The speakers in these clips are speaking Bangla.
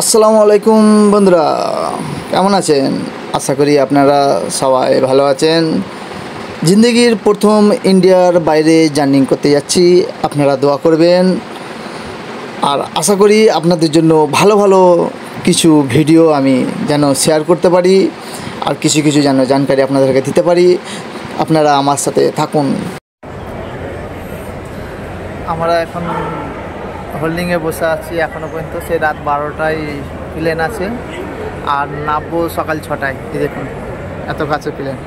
আসসালামু আলাইকুম বন্ধুরা, কেমন আছেন? আশা করি আপনারা সবাই ভালো আছেন। জিন্দগির প্রথম ইন্ডিয়ার বাইরে জার্নি করতে যাচ্ছি, আপনারা দোয়া করবেন। আর আশা করি আপনাদের জন্য ভালো ভালো কিছু ভিডিও আমি যেন শেয়ার করতে পারি, আর কিছু কিছু যেন জানকারি আপনাদেরকে দিতে পারি। আপনারা আমার সাথে থাকুন। আমরা এখন হোল্ডিংয়ে বসে আছি এখনও পর্যন্ত। সে রাত 12টায় প্লেন আছে, আর নামবো সকাল 6টায়। এই দেখুন, এত কাছে প্লেন।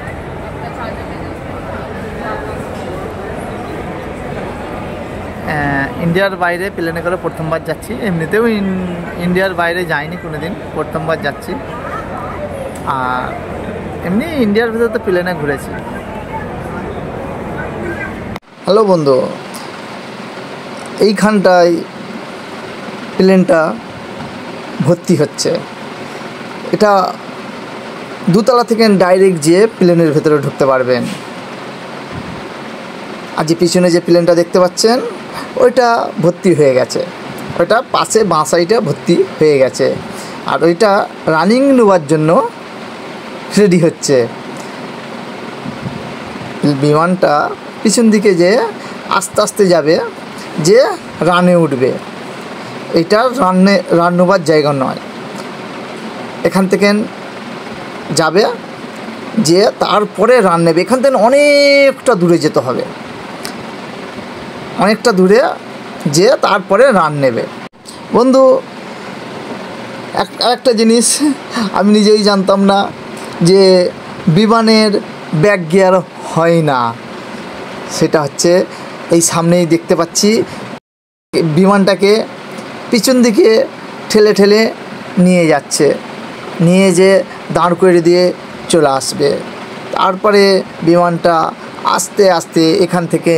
ইন্ডিয়ার বাইরে প্লেনে করে প্রথমবার যাচ্ছি। এমনিতেও ইন্ডিয়ার বাইরে যাইনি কোনো দিন, প্রথমবার যাচ্ছি। আর এমনি ইন্ডিয়ার ভিতরে তো প্লেনে ঘুরেছি। হ্যালো বন্ধু, এইখানটায় প্লেনটা ভর্তি হচ্ছে। এটা দুতলা থেকে ডাইরেক্ট যেয়ে প্লেনের ভেতরে ঢুকতে পারবেন। আর যে পিছনে যে প্লেনটা দেখতে পাচ্ছেন, ওইটা ভর্তি হয়ে গেছে। ওইটা পাশে বাঁ সাইডে ভর্তি হয়ে গেছে, আর ওইটা রানিং নেওয়ার জন্য রেডি হচ্ছে। বিমানটা পিছন দিকে যে আস্তে আস্তে যাবে, যে রানে উঠবে। এটা রান নেওয়ার জায়গা নয়। এখান থেকে যাবে, যে তারপরে রান নেবে। এখান থেকে অনেকটা দূরে যেতে হবে, অনেকটা দূরে যে তারপরে রান নেবে। বন্ধু, একটা জিনিস আমি নিজেই জানতাম না, যে বিমানের ব্যাক গিয়ার হয় না। সেটা হচ্ছে এই সামনেই দেখতে পাচ্ছি, বিমানটাকে পিছন দিকে ঠেলে ঠেলে নিয়ে যাচ্ছে, নিয়ে যে দাঁড় করে দিয়ে চলে আসবে। তারপরে বিমানটা আস্তে আস্তে এখান থেকে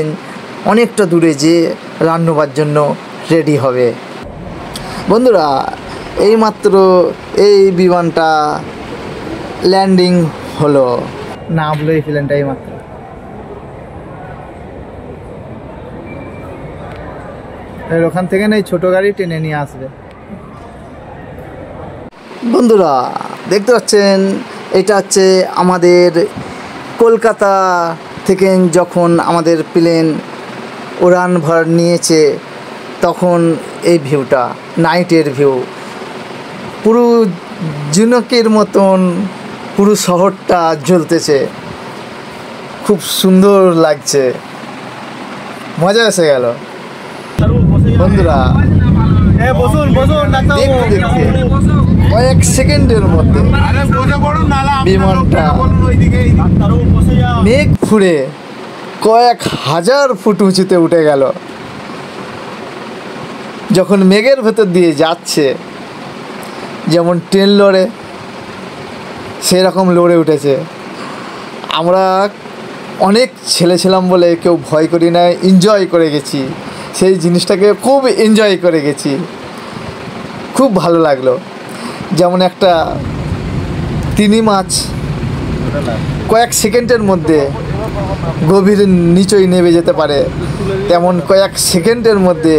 অনেকটা দূরে যে রান নেওয়ার জন্য রেডি হবে। বন্ধুরা, এইমাত্র এই বিমানটা ল্যান্ডিং হলো, নামলো এই প্লেনটা এইমাত্র। ওখান থেকে এই ছোটো গাড়ি টেনে নিয়ে আসবে। বন্ধুরা দেখতে পাচ্ছেন, এটা হচ্ছে আমাদের কলকাতা থেকে যখন আমাদের প্লেন উড়ান ভর নিয়েছে, তখন এই ভিউটা, নাইটের ভিউ, পুরো ঝিনুকের মতন পুরো শহরটা জ্বলতেছে। খুব সুন্দর লাগছে, মজা এসে গেল বন্ধুরা। দেখতে দেখতে কয়েক সেকেন্ডের মধ্যে বিমানটা মেঘ ফুঁড়ে কয়েক হাজার ফুট উঁচুতে উঠে গেল। যখন মেঘের ভেতর দিয়ে যাচ্ছে, যেমন ট্রেন লড়ে, সেরকম লড়ে উঠেছে। আমরা অনেক ছেলে ছিলাম বলে কেউ ভয় করি না, এনজয় করে গেছি। সেই জিনিসটাকে খুব এনজয় করে গেছি, খুব ভালো লাগলো। যেমন একটা তিমি মাছ কয়েক সেকেন্ডের মধ্যে গভীর নিচই নেমে যেতে পারে, তেমন কয়েক সেকেন্ডের মধ্যে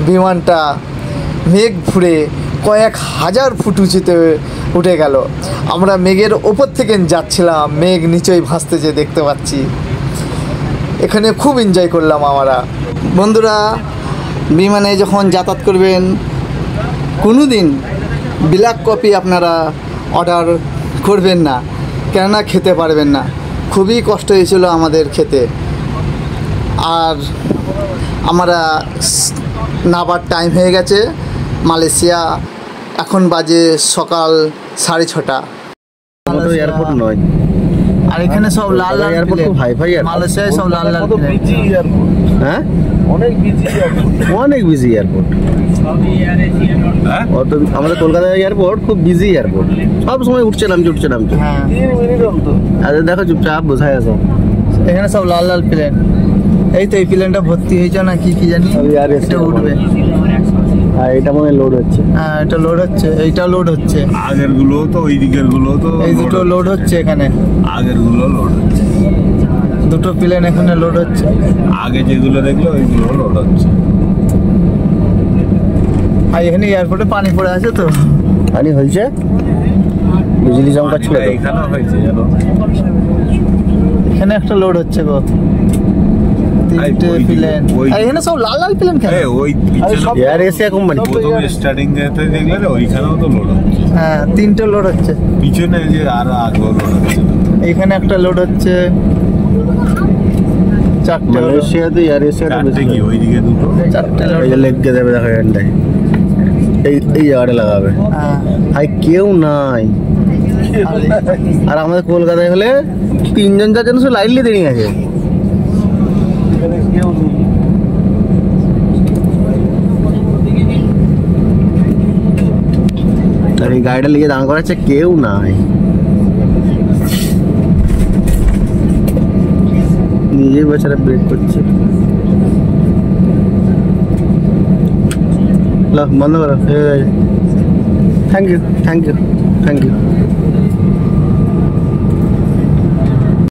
বিমানটা মেঘ ফুঁড়ে কয়েক হাজার ফুট উঁচুতে উঠে গেল। আমরা মেঘের ওপর থেকে যাচ্ছিলাম, মেঘ নিচই ভাসতেছে দেখতে পাচ্ছি। এখানে খুব এনজয় করলাম আমরা। বন্ধুরা, বিমানে যখন যাতায়াত করবেন, কোনো দিন ব্ল্যাক কফি আপনারা অর্ডার করবেন না, কেননা খেতে পারবেন না। খুবই কষ্ট হয়েছিল আমাদের খেতে। আর আমরা নাবার টাইম হয়ে গেছে মালয়েশিয়া। এখন বাজে সকাল 6:30। এয়ারপোর্ট নয়, আর এখানে সব লাল লাল এয়ারপোর্ট, মালয়েশিয়ায় সব লাল লাল। হ্যাঁ, অনেক বিজি এয়ারপোর্ট। আমাদের কলকাতা এয়ারপোর্ট খুব বিজি এয়ারপোর্ট, সব সময় উঠছে নামছে উঠছে নামছে। আরে দেখো চুপচাপ বোঝায় আছে, এখানে সব লাল লাল প্লেন। এই তো এই প্লেনটা ভর্তি হয়েছে না কি জানি, এটা উঠবে। আর এটা মনে লোড হচ্ছে। হ্যাঁ, এটা লোড হচ্ছে, এইটা লোড হচ্ছে। আগের গুলো তো ওই দিকের গুলো তো এই দুটো লোড হচ্ছে, এখানে আগের গুলো লোড হচ্ছে। দুটো প্লেন এখানে লোড হচ্ছে। আগে যেগুলো দেখলো ওইগুলো লোড হচ্ছে। আর এখানে এয়ারপোর্টে পানি পড়ে আছে তো। পানি হয়েছে, বিজলি চমকাচ্ছিল তো। এখানেও হয়েছে জানো। এখানে একটা লোড হচ্ছে গো, তিনটে ওই দিকে, প্লেন। ওই আর এখানে সব লাল লাল প্লেন কেন? ওই আরে সব- এয়ার এশিয়া কোম্পানি। প্রথম স্টার্টিং এতে দেখলে না, ওইখানেও তো লোড হচ্ছে। হ্যাঁ, তিনটে লোড হচ্ছে। পিছনে যে আর আগেও লোড হচ্ছে। এখানে একটা লোড হচ্ছে, চারটে লোড। মালয়েশিয়াতে এয়ার এশিয়াটা চারটে বেশি। কি ওইদিকে দুটো। চারটে লোড। এই যে লেগে দেবে দেখো এখানটায়, এই জায়গাটা লাগাবে। হ্যাঁ। ভাই কেউ নাই। আর আমাদের কলকাতায় হলে 3জন 4জন শুধু লাইটলি দাঁড়িয়ে আছে। আর এই গাড়িটা লিখে দাঁড় করাচ্ছে, কেউ নাই। নিজেই বেচারা ব্রেক করছে। বন্ধ করো। Thank you, thank you, thank you.